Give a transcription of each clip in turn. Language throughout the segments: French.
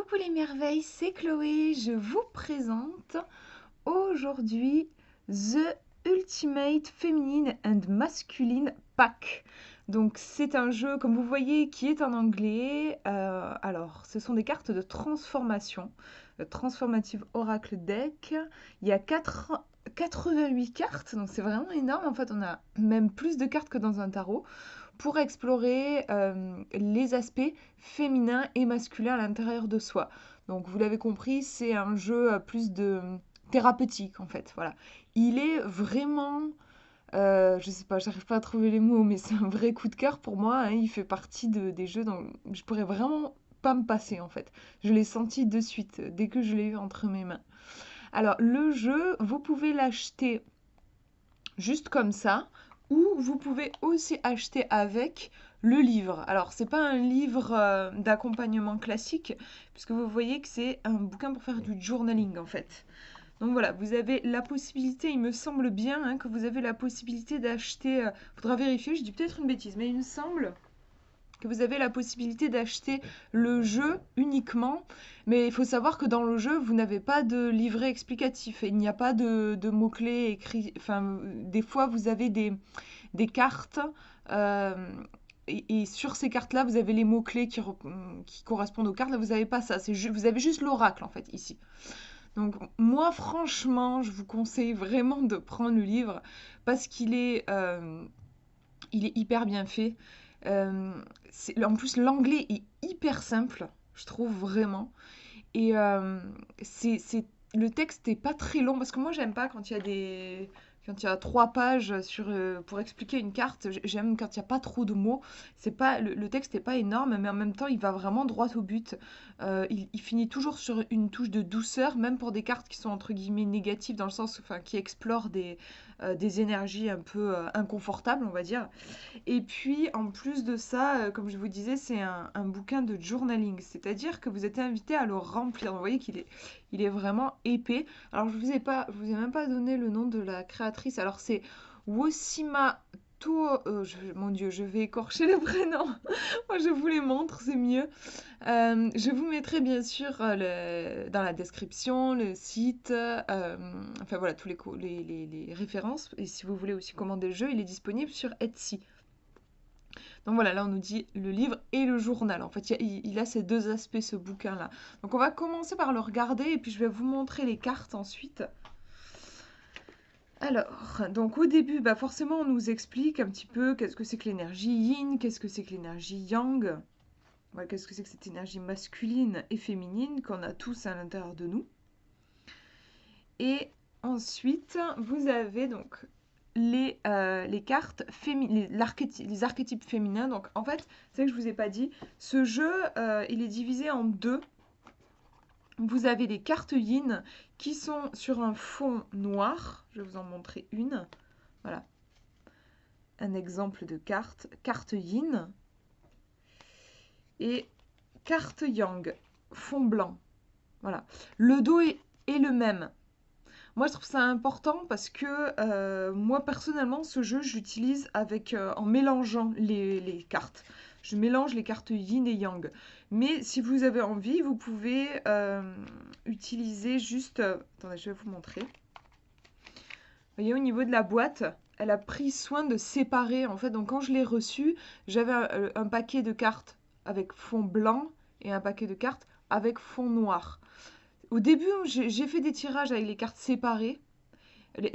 Coucou les merveilles, c'est Chloé. Je vous présente aujourd'hui The Ultimate Feminine and Masculine Pack. Donc c'est un jeu, comme vous voyez, qui est en anglais. Alors, ce sont des cartes de transformation, le Transformative Oracle Deck. Il y a 88 cartes, donc c'est vraiment énorme. En fait, on a même plus de cartes que dans un tarot pour explorer les aspects féminins et masculins à l'intérieur de soi. Donc vous l'avez compris, c'est un jeu plus de thérapeutique en fait. Voilà. Il est vraiment, je sais pas, j'arrive pas à trouver les mots, mais c'est un vrai coup de cœur pour moi, hein. Il fait partie des jeux dont je pourrais vraiment pas me passer en fait. Je l'ai senti de suite dès que je l'ai eu entre mes mains. Alors le jeu, vous pouvez l'acheter juste comme ça, ou vous pouvez aussi acheter avec le livre. Alors, c'est pas un livre d'accompagnement classique, puisque vous voyez que c'est un bouquin pour faire du journaling en fait. Donc voilà, vous avez la possibilité, il me semble bien hein, que vous avez la possibilité d'acheter, faudra vérifier, je dis peut-être une bêtise, mais il me semble que vous avez la possibilité d'acheter le jeu uniquement, mais il faut savoir que dans le jeu, vous n'avez pas de livret explicatif, et il n'y a pas de mots-clés écrits, enfin, des fois, vous avez des cartes, euh, et sur ces cartes-là, vous avez les mots-clés qui correspondent aux cartes, là, vous n'avez pas ça, vous avez juste l'oracle, en fait, ici. Donc, moi, franchement, je vous conseille vraiment de prendre le livre, parce il est hyper bien fait. Euh, En plus, l'anglais est hyper simple, je trouve vraiment. Et le texte est pas très long parce que moi j'aime pas quand il y a quand il y a 3 pages pour expliquer une carte. J'aime quand il y a pas trop de mots. C'est pas le texte est pas énorme, mais en même temps il va vraiment droit au but. Il finit toujours sur une touche de douceur, même pour des cartes qui sont entre guillemets négatives dans le sens, enfin, qui explorent des énergies un peu inconfortables, on va dire. Et puis, en plus de ça, comme je vous disais, c'est un bouquin de journaling, c'est-à-dire que vous êtes invité à le remplir. Vous voyez il est vraiment épais. Alors, je vous ai même pas donné le nom de la créatrice. Alors, c'est Wosima mon Dieu, je vais écorcher le prénom. Moi, je vous les montre, c'est mieux. Je vous mettrai bien sûr dans la description le site, enfin voilà, tous les références. Et si vous voulez aussi commander le jeu, il est disponible sur Etsy. Donc voilà, là on nous dit le livre et le journal. En fait, il a ces deux aspects, ce bouquin-là. Donc on va commencer par le regarder et puis je vais vous montrer les cartes ensuite. Alors, donc au début, bah forcément on nous explique un petit peu qu'est-ce que c'est que l'énergie yin, qu'est-ce que c'est que l'énergie yang, ouais, qu'est-ce que c'est que cette énergie masculine et féminine qu'on a tous à l'intérieur de nous. Et ensuite, vous avez donc les cartes, les archétypes féminins. Donc en fait, c'est que je vous ai pas dit, ce jeu, il est divisé en deux. Vous avez les cartes yin qui sont sur un fond noir. Je vais vous en montrer une. Voilà, un exemple de carte yin. Et carte yang, fond blanc. Voilà. Le dos est le même. Moi, je trouve ça important parce que moi, personnellement, ce jeu, j'utilise en mélangeant les cartes. Je mélange les cartes yin et yang. Mais si vous avez envie, vous pouvez utiliser juste... attendez, je vais vous montrer. Vous voyez, au niveau de la boîte, elle a pris soin de séparer. En fait, donc quand je l'ai reçue, j'avais un paquet de cartes avec fond blanc et un paquet de cartes avec fond noir. Au début, j'ai fait des tirages avec les cartes séparées,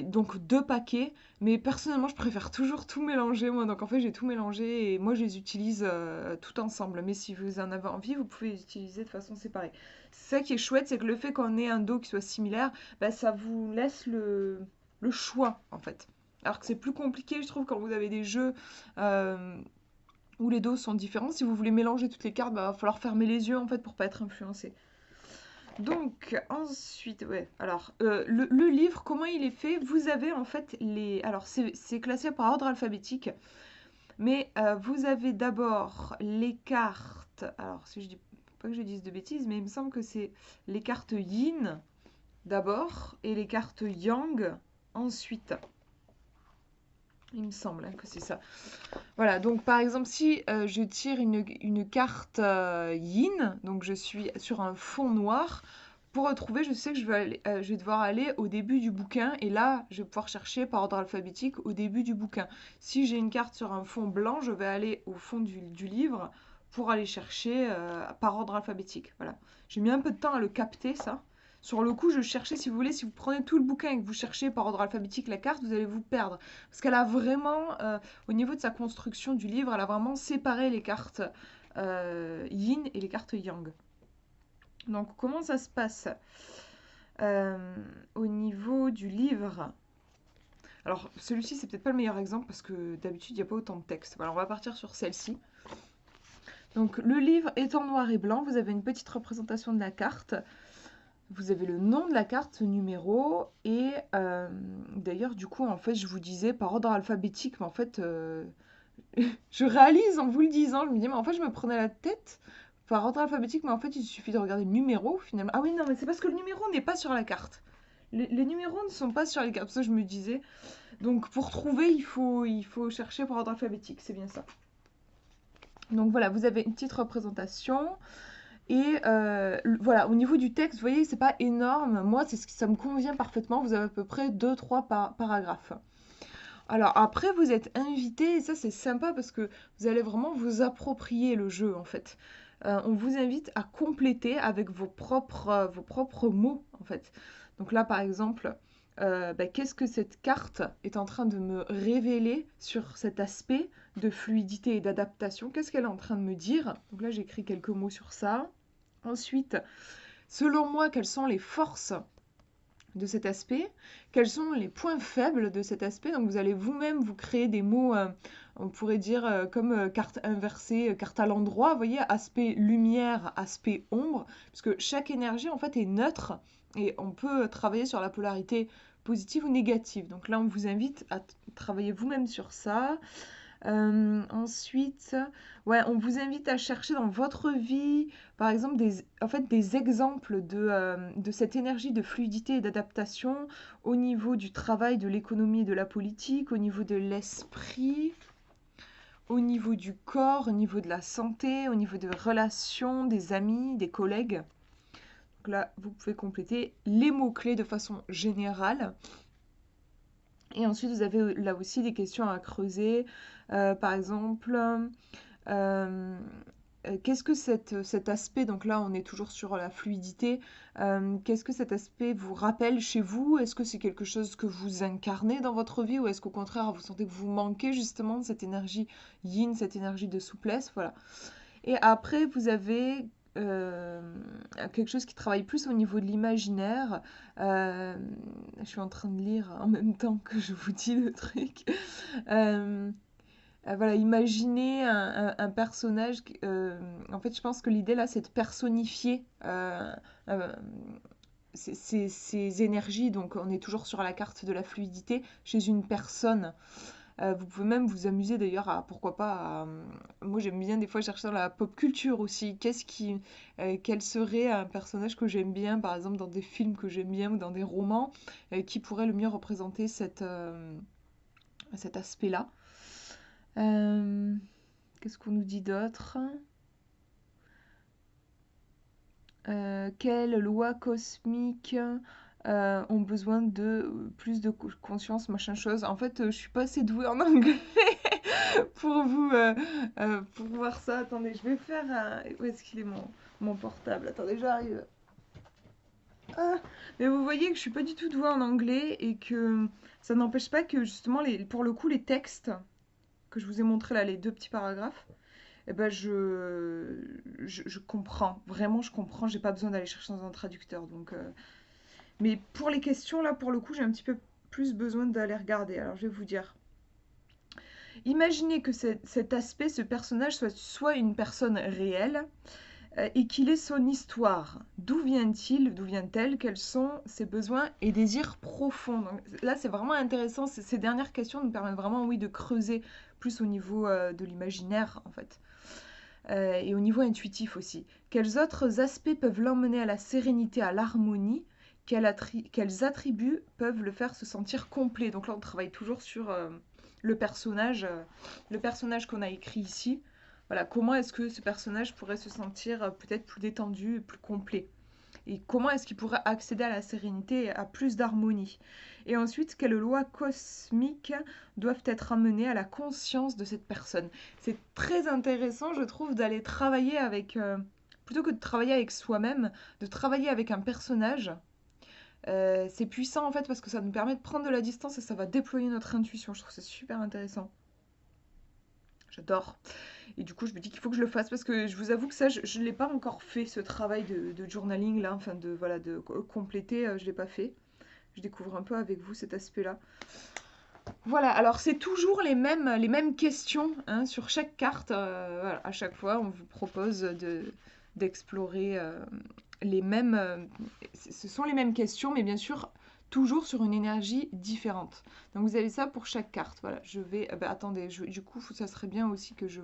donc 2 paquets, mais personnellement, je préfère toujours tout mélanger, moi. Donc en fait, j'ai tout mélangé et moi, je les utilise tout ensemble. Mais si vous en avez envie, vous pouvez les utiliser de façon séparée. Ça qui est chouette, c'est que le fait qu'on ait un dos qui soit similaire, bah, ça vous laisse le choix, en fait. Alors que c'est plus compliqué, je trouve, quand vous avez des jeux où les dos sont différents. Si vous voulez mélanger toutes les cartes, bah, va falloir fermer les yeux, en fait, pour pas être influencé. Donc, ensuite, ouais, alors, le livre, comment il est fait? Vous avez en fait alors, c'est classé par ordre alphabétique, mais vous avez d'abord les cartes. Alors, si je dis pas que je dise de bêtises, mais il me semble que c'est les cartes yin d'abord et les cartes yang ensuite. Il me semble hein, que c'est ça. Voilà, donc par exemple, si je tire une carte yin, donc je suis sur un fond noir, pour retrouver, je sais que je vais devoir aller au début du bouquin, et là, je vais pouvoir chercher par ordre alphabétique au début du bouquin. Si j'ai une carte sur un fond blanc, je vais aller au fond du livre pour aller chercher par ordre alphabétique. Voilà. J'ai mis un peu de temps à le capter, ça. Sur le coup, je cherchais, si vous voulez, si vous prenez tout le bouquin et que vous cherchez par ordre alphabétique la carte, vous allez vous perdre. Parce qu'elle a vraiment, au niveau de sa construction du livre, elle a vraiment séparé les cartes yin et les cartes yang. Donc, comment ça se passe au niveau du livre? Alors, celui-ci, c'est peut-être pas le meilleur exemple parce que d'habitude, il n'y a pas autant de texte. Voilà, on va partir sur celle-ci. Donc, le livre est en noir et blanc. Vous avez une petite représentation de la carte. Vous avez le nom de la carte, ce numéro, et d'ailleurs, du coup, en fait, je vous disais par ordre alphabétique, mais en fait, je réalise en vous le disant, je me dis, mais en fait, je me prenais la tête par ordre alphabétique, mais en fait, il suffit de regarder le numéro, finalement. Ah oui, non, mais c'est parce que le numéro n'est pas sur la carte. Les numéros ne sont pas sur les cartes, ça je me disais. Donc, pour trouver, il faut chercher par ordre alphabétique, c'est bien ça. Donc voilà, vous avez une petite représentation. Et voilà, au niveau du texte, vous voyez, c'est pas énorme. Moi, ça me convient parfaitement. Vous avez à peu près 2-3 paragraphes. Alors après, vous êtes invité, et ça c'est sympa parce que vous allez vraiment vous approprier le jeu en fait. On vous invite à compléter avec vos propres mots en fait. Donc là par exemple, qu'est-ce que cette carte est en train de me révéler sur cet aspect de fluidité et d'adaptation? Qu'est-ce qu'elle est en train de me dire? Donc là j'écris quelques mots sur ça. Ensuite, selon moi, quelles sont les forces de cet aspect, quels sont les points faibles de cet aspect. Donc vous allez vous-même vous créer des mots, on pourrait dire comme carte inversée, carte à l'endroit, vous voyez, aspect lumière, aspect ombre, puisque chaque énergie en fait est neutre et on peut travailler sur la polarité positive ou négative. Donc là on vous invite à travailler vous-même sur ça. Ensuite, ouais, on vous invite à chercher dans votre vie, par exemple, des exemples de cette énergie de fluidité et d'adaptation au niveau du travail, de l'économie et de la politique, au niveau de l'esprit, au niveau du corps, au niveau de la santé, au niveau des relations, des amis, des collègues. Donc là, vous pouvez compléter les mots-clés de façon générale. Et ensuite, vous avez là aussi des questions à creuser. Par exemple, qu'est-ce que cet aspect, donc là on est toujours sur la fluidité, qu'est-ce que cet aspect vous rappelle chez vous? Est-ce que c'est quelque chose que vous incarnez dans votre vie ou est-ce qu'au contraire vous sentez que vous manquez justement de cette énergie yin, cette énergie de souplesse? Voilà. Et après, vous avez quelque chose qui travaille plus au niveau de l'imaginaire. Je suis en train de lire en même temps que je vous dis le truc. Euh, voilà, imaginez un personnage. En fait, je pense que l'idée là, c'est de personnifier euh, ces énergies. Donc, on est toujours sur la carte de la fluidité chez une personne. Vous pouvez même vous amuser d'ailleurs à, pourquoi pas, moi j'aime bien des fois chercher dans la pop culture aussi. Quel serait un personnage que j'aime bien, par exemple dans des films que j'aime bien ou dans des romans, qui pourrait le mieux représenter cet aspect-là. Qu'est-ce qu'on nous dit d'autre? Quelles lois cosmiques ont besoin de plus de conscience, machin chose. En fait, je suis pas assez douée en anglais pour voir ça. Attendez, je vais faire un... Où est-ce qu'il est mon portable? Attendez, j'arrive. Ah, mais vous voyez que je suis pas du tout douée en anglais et que ça n'empêche pas que justement, pour le coup, les textes que je vous ai montrés là, les deux petits paragraphes, eh ben je comprends. Vraiment, je comprends. J'ai pas besoin d'aller chercher dans un traducteur. Donc, mais pour les questions, là, pour le coup, j'ai un petit peu plus besoin d'aller regarder. Alors, je vais vous dire. Imaginez que cet aspect, ce personnage, soit une personne réelle et qu'il ait son histoire. D'où vient-il? D'où vient-elle? Quels sont ses besoins et désirs profonds? Donc, là, c'est vraiment intéressant. Ces dernières questions nous permettent vraiment, oui, de creuser plus au niveau de l'imaginaire, en fait. Et au niveau intuitif aussi. Quels autres aspects peuvent l'emmener à la sérénité, à l'harmonie? Quels attributs peuvent le faire se sentir complet? Donc là, on travaille toujours sur le personnage qu'on a écrit ici. Voilà, comment est-ce que ce personnage pourrait se sentir peut-être plus détendu, plus complet? Et comment est-ce qu'il pourrait accéder à la sérénité et à plus d'harmonie? Et ensuite, quelles lois cosmiques doivent être amenées à la conscience de cette personne? C'est très intéressant, je trouve, d'aller travailler avec, plutôt que de travailler avec soi-même, de travailler avec un personnage. C'est puissant en fait parce que ça nous permet de prendre de la distance et ça va déployer notre intuition. Je trouve ça super intéressant. J'adore. Et du coup, je me dis qu'il faut que je le fasse parce que je vous avoue que ça, je ne l'ai pas encore fait, ce travail de journaling là, enfin de, voilà, de compléter, je ne l'ai pas fait. Je découvre un peu avec vous cet aspect-là. Voilà, alors c'est toujours les mêmes questions hein, sur chaque carte. Voilà, à chaque fois, on vous propose d'explorer les mêmes... ce sont les mêmes questions, mais bien sûr, toujours sur une énergie différente. Donc vous avez ça pour chaque carte. Voilà, je vais... attendez, du coup, ça serait bien aussi que je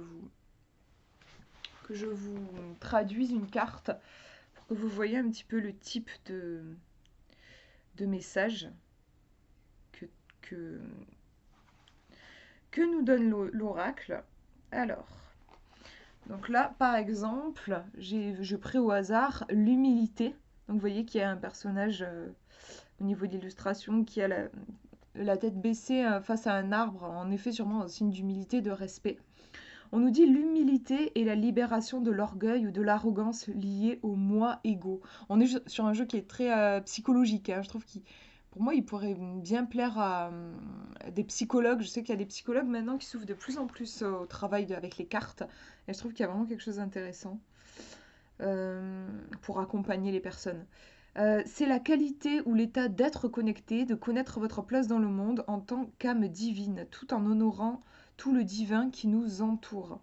vous traduise une carte pour que vous voyez un petit peu le type de message que, que, que nous donne l'oracle. Alors, donc là, par exemple, je prends au hasard l'humilité. Donc vous voyez qu'il y a un personnage au niveau de l'illustration qui a la tête baissée face à un arbre, en effet sûrement un signe d'humilité, de respect. On nous dit l'humilité et la libération de l'orgueil ou de l'arrogance liée au moi égaux. On est sur un jeu qui est très psychologique. Hein. Je trouve qu'il, pour moi, il pourrait bien plaire à des psychologues. Je sais qu'il y a des psychologues maintenant qui s'ouvrent de plus en plus au travail avec les cartes. Et je trouve qu'il y a vraiment quelque chose d'intéressant pour accompagner les personnes. C'est la qualité ou l'état d'être connecté, de connaître votre place dans le monde en tant qu'âme divine, tout en honorant tout le divin qui nous entoure.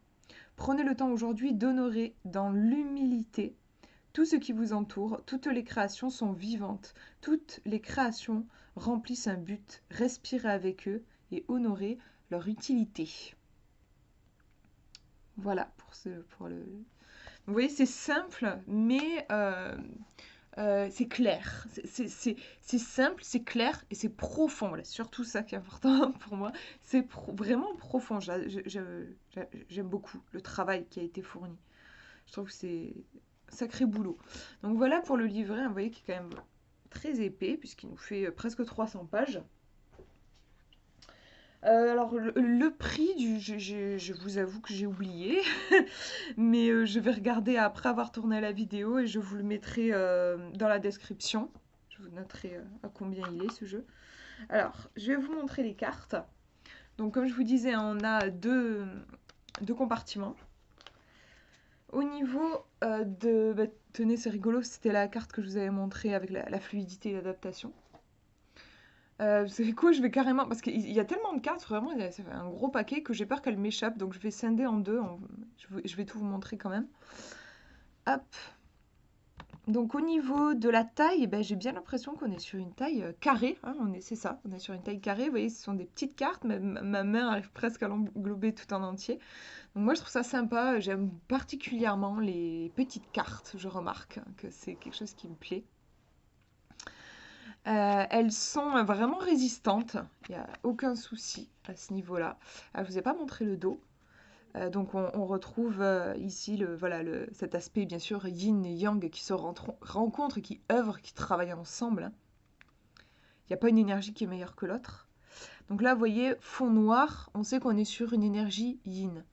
Prenez le temps aujourd'hui d'honorer dans l'humilité tout ce qui vous entoure. Toutes les créations sont vivantes. Toutes les créations remplissent un but. Respirez avec eux et honorez leur utilité. Voilà pour le... Vous voyez, c'est simple, mais c'est clair. C'est simple, c'est clair et c'est profond. Voilà, surtout ça qui est important pour moi. C'est vraiment profond. J'aime beaucoup le travail qui a été fourni. Je trouve que c'est sacré boulot. Donc voilà pour le livret, vous voyez, qui est quand même très épais, puisqu'il nous fait presque 300 pages. Alors, le prix, je vous avoue que j'ai oublié, mais je vais regarder après avoir tourné la vidéo et je vous le mettrai dans la description. Je vous noterai à combien il est ce jeu. Alors, je vais vous montrer les cartes. Donc, comme je vous disais, on a deux compartiments. Au niveau tenez, c'est rigolo, c'était la carte que je vous avais montrée avec la fluidité et l'adaptation. Vous savez quoi, je vais carrément... Parce qu'il y a tellement de cartes, vraiment, ça fait un gros paquet que j'ai peur qu'elle m'échappe. Donc je vais scinder en deux. Je vais tout vous montrer quand même. Hop. Donc au niveau de la taille, ben, j'ai bien l'impression qu'on est sur une taille carrée. Hein, c'est ça, on est sur une taille carrée. Vous voyez, ce sont des petites cartes. Mais ma main arrive presque à l'englober tout en entier. Donc moi, je trouve ça sympa. J'aime particulièrement les petites cartes. Je remarque que c'est quelque chose qui me plaît. Elles sont vraiment résistantes, il n'y a aucun souci à ce niveau-là. Je ne vous ai pas montré le dos. Donc on retrouve ici cet aspect bien sûr yin et yang qui se rencontrent, qui œuvrent, qui travaillent ensemble. Il n'y a pas une énergie qui est meilleure que l'autre. Donc là, vous voyez, fond noir, on sait qu'on est sur une énergie yin.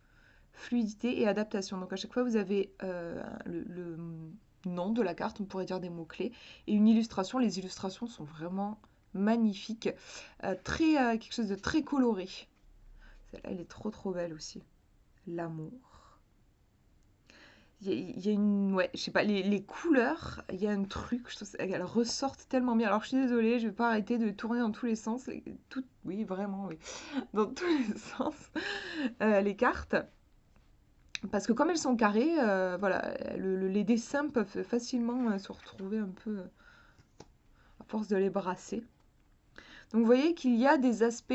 Fluidité et adaptation. Donc à chaque fois, vous avez le nom de la carte, on pourrait dire des mots-clés, et une illustration. Les illustrations sont vraiment magnifiques. Quelque chose de très coloré. Celle-là, elle est trop belle aussi. L'amour. Il y a une... Ouais, je sais pas, les couleurs, il y a un truc, je trouve elles ressortent tellement bien. Alors je suis désolée, je vais pas arrêter de tourner dans tous les sens. Oui, vraiment, oui. Dans tous les sens. Les cartes. Parce que comme elles sont carrées, voilà, les dessins peuvent facilement se retrouver un peu à force de les brasser. Donc vous voyez qu'il y a des aspects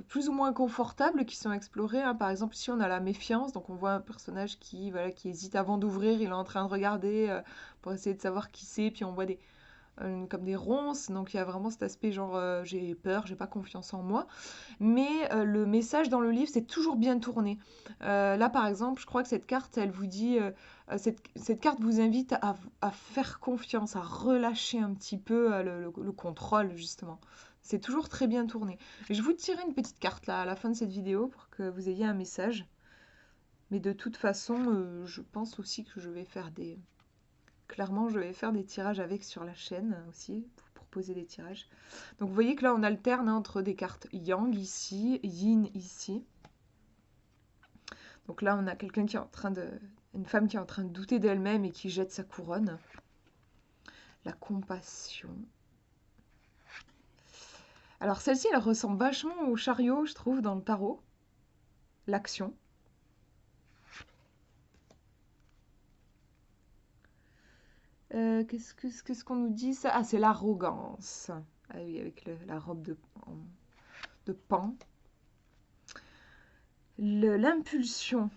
plus ou moins confortables qui sont explorés. Hein. Par exemple, ici on a la méfiance, donc on voit un personnage qui hésite avant d'ouvrir, il est en train de regarder pour essayer de savoir qui c'est, puis on voit comme des ronces, donc il y a vraiment cet aspect genre j'ai peur, j'ai pas confiance en moi. Mais le message dans le livre, c'est toujours bien tourné. Là, par exemple, je crois que cette carte, elle vous dit, cette carte vous invite à faire confiance, à relâcher un petit peu le contrôle, justement. C'est toujours très bien tourné. Je vais vous tirer une petite carte là à la fin de cette vidéo pour que vous ayez un message. Mais de toute façon, je pense aussi que je vais faire des... Clairement, je vais faire des tirages avec sur la chaîne aussi, pour proposer des tirages. Donc vous voyez que là, on alterne entre des cartes Yang ici, Yin ici. Donc là, on a quelqu'un qui est en train de... Une femme qui est en train de douter d'elle-même et qui jette sa couronne. La compassion. Alors celle-ci, elle ressemble vachement au chariot, je trouve, dans le tarot. L'action. Qu'est-ce qu'on nous dit ça? Ah, c'est l'arrogance. Ah oui, avec la robe de pan. L'impulsion.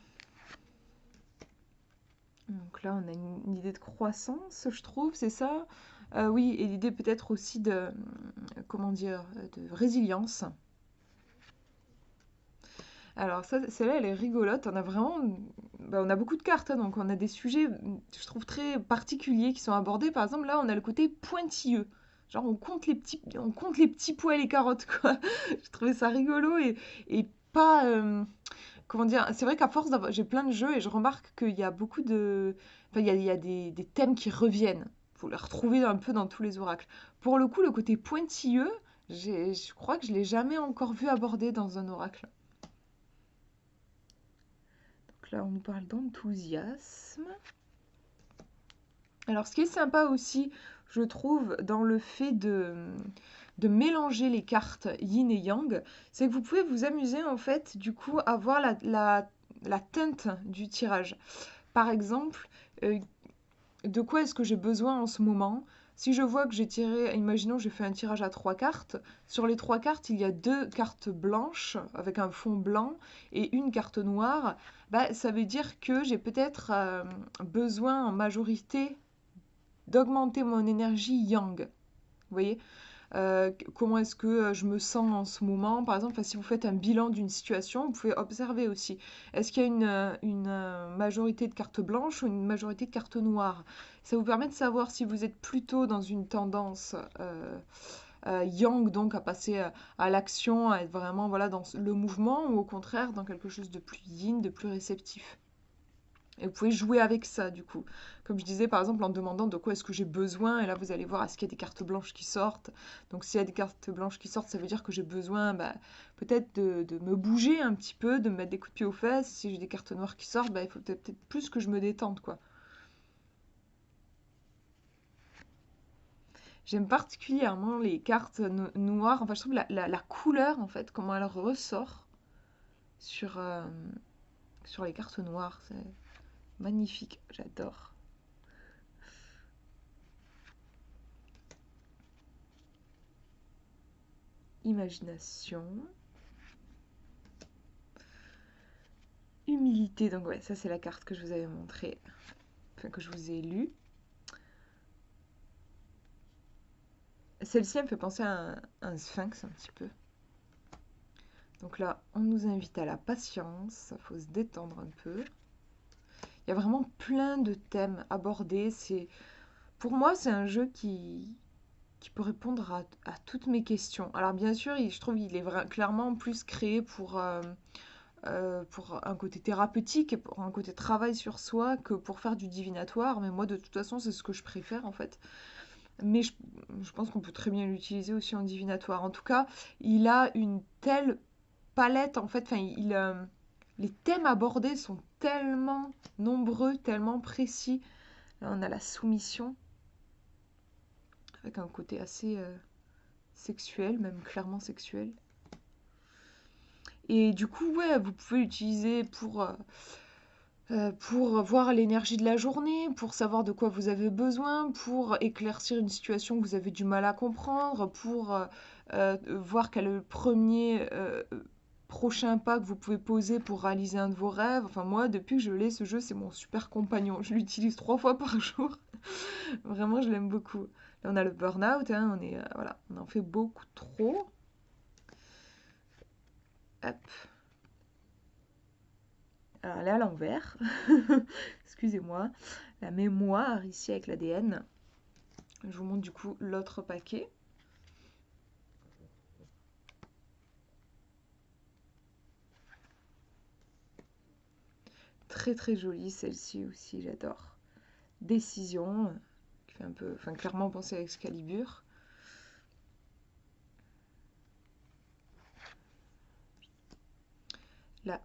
Donc là, on a une idée de croissance, je trouve, c'est ça? Oui, et l'idée peut-être aussi de, comment dire, de résilience. Alors ça, celle-là, elle est rigolote. On a vraiment, on a beaucoup de cartes, hein, donc on a des sujets, je trouve, très particuliers qui sont abordés. Par exemple, là, on a le côté pointilleux. Genre, on compte les petits pois et les carottes, quoi. Je trouvais ça rigolo et pas, comment dire, c'est vrai qu'à force d'avoir, j'ai plein de jeux et je remarque qu'il y a beaucoup de, enfin, il y a des thèmes qui reviennent. Faut les retrouver un peu dans tous les oracles. Pour le coup, le côté pointilleux, je crois que je l'ai jamais encore vu abordé dans un oracle. Donc là, on nous parle d'enthousiasme. Alors, ce qui est sympa aussi, je trouve, dans le fait de mélanger les cartes yin et yang, c'est que vous pouvez vous amuser, en fait, du coup, à voir la teinte du tirage. Par exemple, de quoi est-ce que j'ai besoin en ce moment? Si je vois que j'ai tiré, imaginons j'ai fait un tirage à 3 cartes, sur les 3 cartes, il y a 2 cartes blanches avec un fond blanc et une carte noire, bah, ça veut dire que j'ai peut-être besoin en majorité d'augmenter mon énergie yang. Vous voyez? Comment est-ce que je me sens en ce moment? Par exemple, si vous faites un bilan d'une situation, vous pouvez observer aussi. Est-ce qu'il y a une majorité de cartes blanches ou une majorité de cartes noires? Ça vous permet de savoir si vous êtes plutôt dans une tendance yang, donc à passer à l'action, à être vraiment voilà, dans le mouvement, ou au contraire dans quelque chose de plus yin, de plus réceptif. Et vous pouvez jouer avec ça, du coup. Comme je disais, par exemple, en demandant de quoi est-ce que j'ai besoin, et là, vous allez voir, est-ce qu'il y a des cartes blanches qui sortent. Donc, s'il y a des cartes blanches qui sortent, ça veut dire que j'ai besoin, peut-être de me bouger un petit peu, de me mettre des coups de pied aux fesses. Si j'ai des cartes noires qui sortent, il faut peut-être plus que je me détende, quoi. J'aime particulièrement les cartes noires. Enfin, je trouve la couleur, en fait, comment elle ressort sur, sur les cartes noires. C'est magnifique, j'adore. Imagination. Humilité, donc ouais, ça c'est la carte que je vous avais montrée, enfin que je vous ai lue. Celle-ci, elle me fait penser à un sphinx un petit peu. Donc là, on nous invite à la patience, il faut se détendre un peu. Il y a vraiment plein de thèmes abordés. Pour moi, c'est un jeu qui peut répondre à toutes mes questions. Alors bien sûr, je trouve qu'il est clairement plus créé pour un côté thérapeutique et pour un côté travail sur soi que pour faire du divinatoire. Mais moi, de toute façon, c'est ce que je préfère en fait. Mais je pense qu'on peut très bien l'utiliser aussi en divinatoire. En tout cas, il a une telle palette en fait. Enfin, les thèmes abordés sont tellement nombreux, tellement précis. Là, on a la soumission avec un côté assez sexuel, même clairement sexuel. Et du coup, ouais, vous pouvez l'utiliser pour voir l'énergie de la journée, pour savoir de quoi vous avez besoin, pour éclaircir une situation que vous avez du mal à comprendre, pour voir quel est le prochain pas que vous pouvez poser pour réaliser un de vos rêves. Enfin, moi, depuis que je l'ai, ce jeu, c'est mon super compagnon. Je l'utilise 3 fois par jour. Vraiment, je l'aime beaucoup. Là, on a le burn-out, hein, voilà, on en fait beaucoup trop. Hop. Alors, elle est à l'envers. Excusez-moi. La mémoire ici avec l'ADN. Je vous montre du coup l'autre paquet. Très très jolie celle-ci aussi, j'adore. Décision, qui fait un peu, enfin clairement penser à Excalibur. La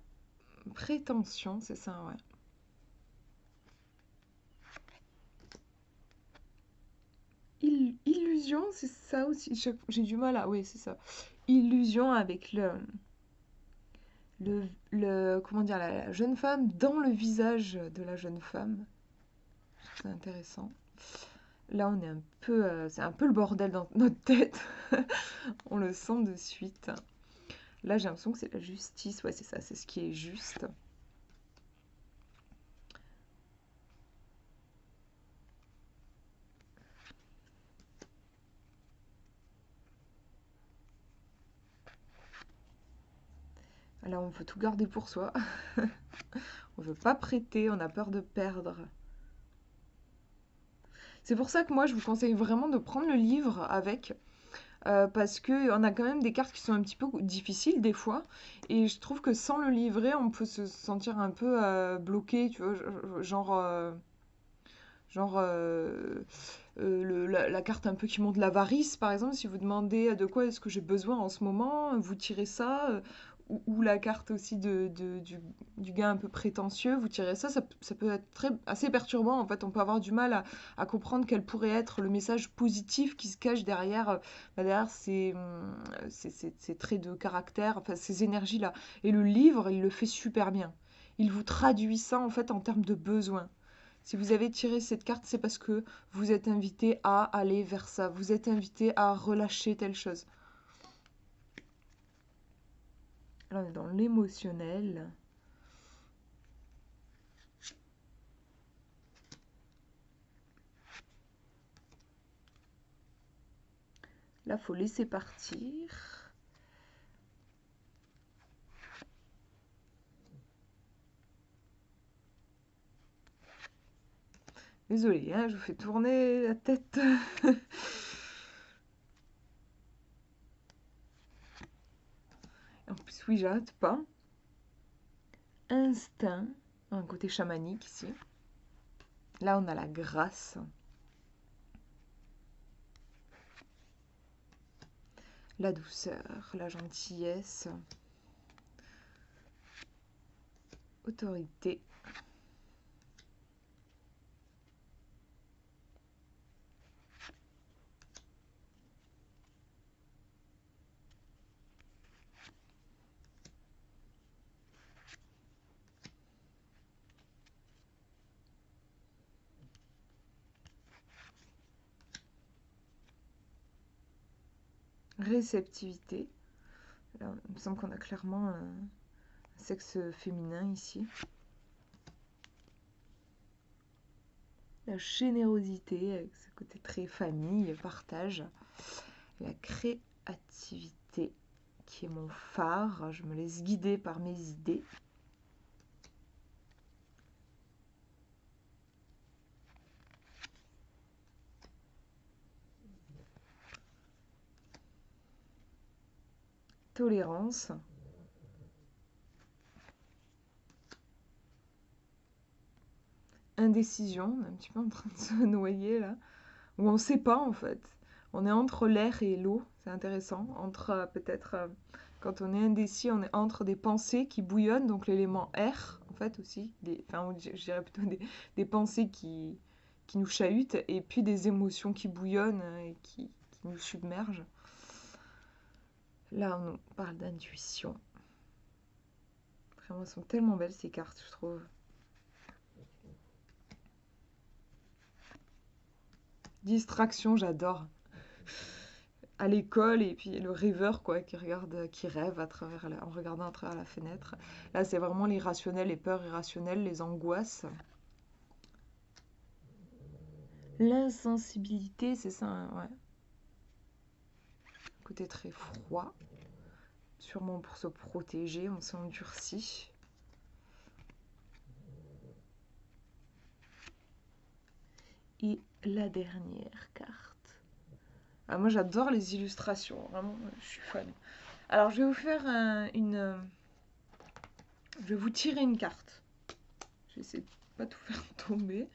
prétention, c'est ça, ouais. Illusion, c'est ça aussi. J'ai du mal à. Oui, c'est ça. Illusion avec comment dire, la jeune femme dans le visage de la jeune femme. C'est intéressant. Là, on est un peu, c'est un peu le bordel dans notre tête. On le sent de suite. Là, j'ai l'impression que c'est la justice. Ouais, c'est ça, c'est ce qui est juste. Là, on veut tout garder pour soi. On veut pas prêter, on a peur de perdre. C'est pour ça que moi, je vous conseille vraiment de prendre le livre avec. Parce qu'on a quand même des cartes qui sont un petit peu difficiles des fois. Et je trouve que sans le livret, on peut se sentir un peu bloqué, tu vois, la carte un peu qui montre l'avarice, par exemple, si vous demandez de quoi est-ce que j'ai besoin en ce moment, vous tirez ça, ou la carte aussi du gars un peu prétentieux, vous tirez ça, ça peut être assez perturbant, en fait, on peut avoir du mal à comprendre quel pourrait être le message positif qui se cache derrière, derrière ces traits de caractère, enfin ces énergies-là. Et le livre, il le fait super bien. Il vous traduit ça, en fait, en termes de besoins. Si vous avez tiré cette carte, c'est parce que vous êtes invité à aller vers ça. Vous êtes invité à relâcher telle chose. Là, on est dans l'émotionnel. Là, il faut laisser partir. Désolée, hein, je vous fais tourner la tête. En plus, oui, j'arrête pas. Instinct, un côté chamanique ici. Là, on a la grâce. La douceur, la gentillesse. Autorité. Réceptivité. Là, il me semble qu'on a clairement un sexe féminin ici. La générosité, avec ce côté très famille, partage. La créativité, qui est mon phare. Je me laisse guider par mes idées. Tolérance. Indécision, on est un petit peu en train de se noyer là. Ou on ne sait pas en fait. On est entre l'air et l'eau, c'est intéressant. Entre peut-être, quand on est indécis, on est entre des pensées qui bouillonnent, donc l'élément air en fait aussi. Enfin, je dirais plutôt des pensées qui nous chahutent, et puis des émotions qui bouillonnent et qui nous submergent. Là, on parle d'intuition. Vraiment, elles sont tellement belles ces cartes, je trouve. Distraction, j'adore. à l'école et puis le rêveur quoi qui regarde, qui rêve en regardant à travers la fenêtre. Là, c'est vraiment l'irrationnel, les peurs irrationnelles, les angoisses. L'insensibilité, c'est ça, hein, ouais. Côté très froid, sûrement pour se protéger, on s'est endurci. Et la dernière carte. Ah, moi, j'adore les illustrations, vraiment, je suis fan. Alors, je vais vous faire je vais vous tirer une carte. Je vais essayer de pas tout faire tomber.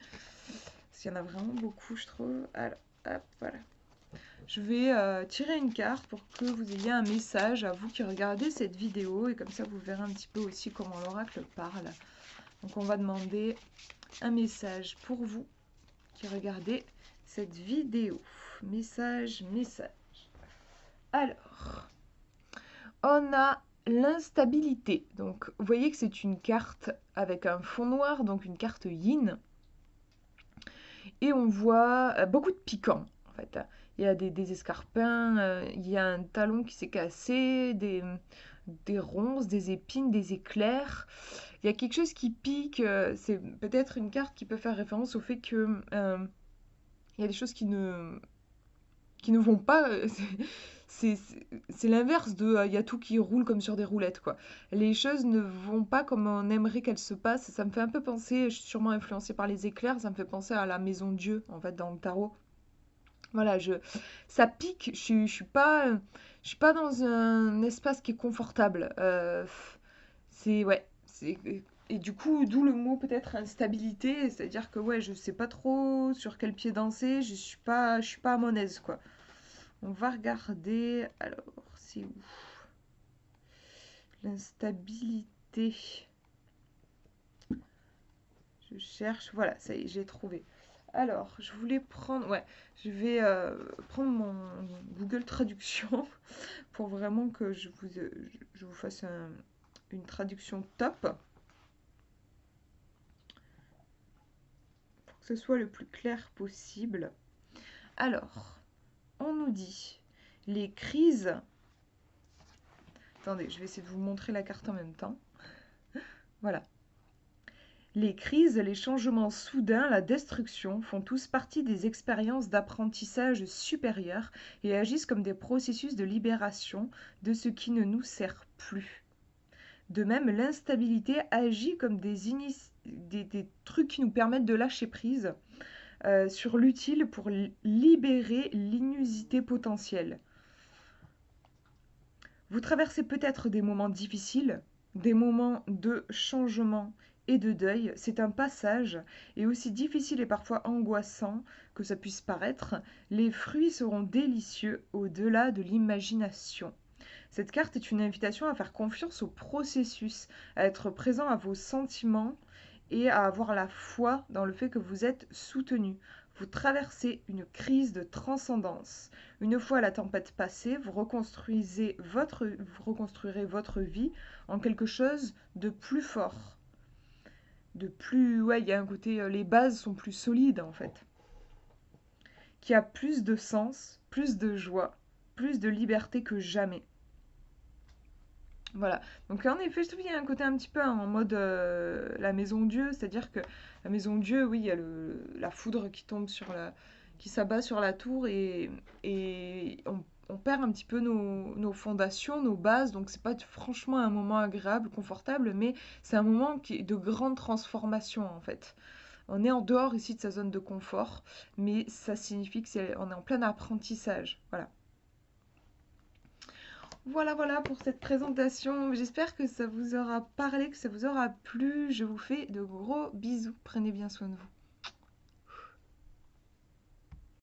Parce qu'il y en a vraiment beaucoup, je trouve. Alors, hop, voilà. Je vais tirer une carte pour que vous ayez un message à vous qui regardez cette vidéo. Et comme ça, vous verrez un petit peu aussi comment l'oracle parle. Donc, on va demander un message pour vous qui regardez cette vidéo. Message, message. Alors, on a l'instabilité. Donc, vous voyez que c'est une carte avec un fond noir, donc une carte yin. Et on voit beaucoup de piquants, en fait. Il y a des escarpins, il y a un talon qui s'est cassé, des ronces, des épines, des éclairs. Il y a quelque chose qui pique. C'est peut-être une carte qui peut faire référence au fait que il y a des choses qui ne vont pas. C'est l'inverse de il y a tout qui roule comme sur des roulettes, quoi. Les choses ne vont pas comme on aimerait qu'elles se passent. Ça me fait un peu penser, je suis sûrement influencée par les éclairs, ça me fait penser à la maison Dieu, en fait, dans le tarot. Voilà, ça pique, je suis pas dans un espace qui est confortable. Ouais, et du coup, d'où le mot peut-être instabilité, c'est-à-dire que ouais, je sais pas trop sur quel pied danser, je suis pas à mon aise, quoi. On va regarder. Alors, c'est où? L'instabilité. Je cherche. Voilà, ça y est, j'ai trouvé. Alors, je voulais prendre. Ouais, je vais prendre mon Google Traduction pour vraiment que je vous fasse une traduction top. Pour que ce soit le plus clair possible. Alors, on nous dit les crises. Attendez, je vais essayer de vous montrer la carte en même temps. Voilà. Les crises, les changements soudains, la destruction font tous partie des expériences d'apprentissage supérieur et agissent comme des processus de libération de ce qui ne nous sert plus. De même, l'instabilité agit comme des trucs qui nous permettent de lâcher prise sur l'utile pour libérer l'inusité potentielle. Vous traversez peut-être des moments difficiles, des moments de changement et de deuil. C'est un passage, et aussi difficile et parfois angoissant que ça puisse paraître, les fruits seront délicieux au-delà de l'imagination. Cette carte est une invitation à faire confiance au processus, à être présent à vos sentiments et à avoir la foi dans le fait que vous êtes soutenu. Vous traversez une crise de transcendance. Une fois la tempête passée, vous reconstruirez votre vie en quelque chose de plus fort. De plus... Ouais, il y a un côté... les bases sont plus solides, en fait. Qui a plus de sens, plus de joie, plus de liberté que jamais. Voilà. Donc en effet, je trouve qu'il y a un côté un petit peu en mode la maison Dieu, c'est-à-dire que la maison Dieu, oui, il y a la foudre qui tombe qui s'abat sur la tour et on perd un petit peu nos fondations, nos bases. Donc c'est pas franchement un moment agréable, confortable, mais c'est un moment qui est de grande transformation en fait. On est en dehors ici de sa zone de confort, mais ça signifie qu'on est en plein apprentissage. Voilà. Voilà, voilà pour cette présentation. J'espère que ça vous aura parlé, que ça vous aura plu. Je vous fais de gros bisous. Prenez bien soin de vous.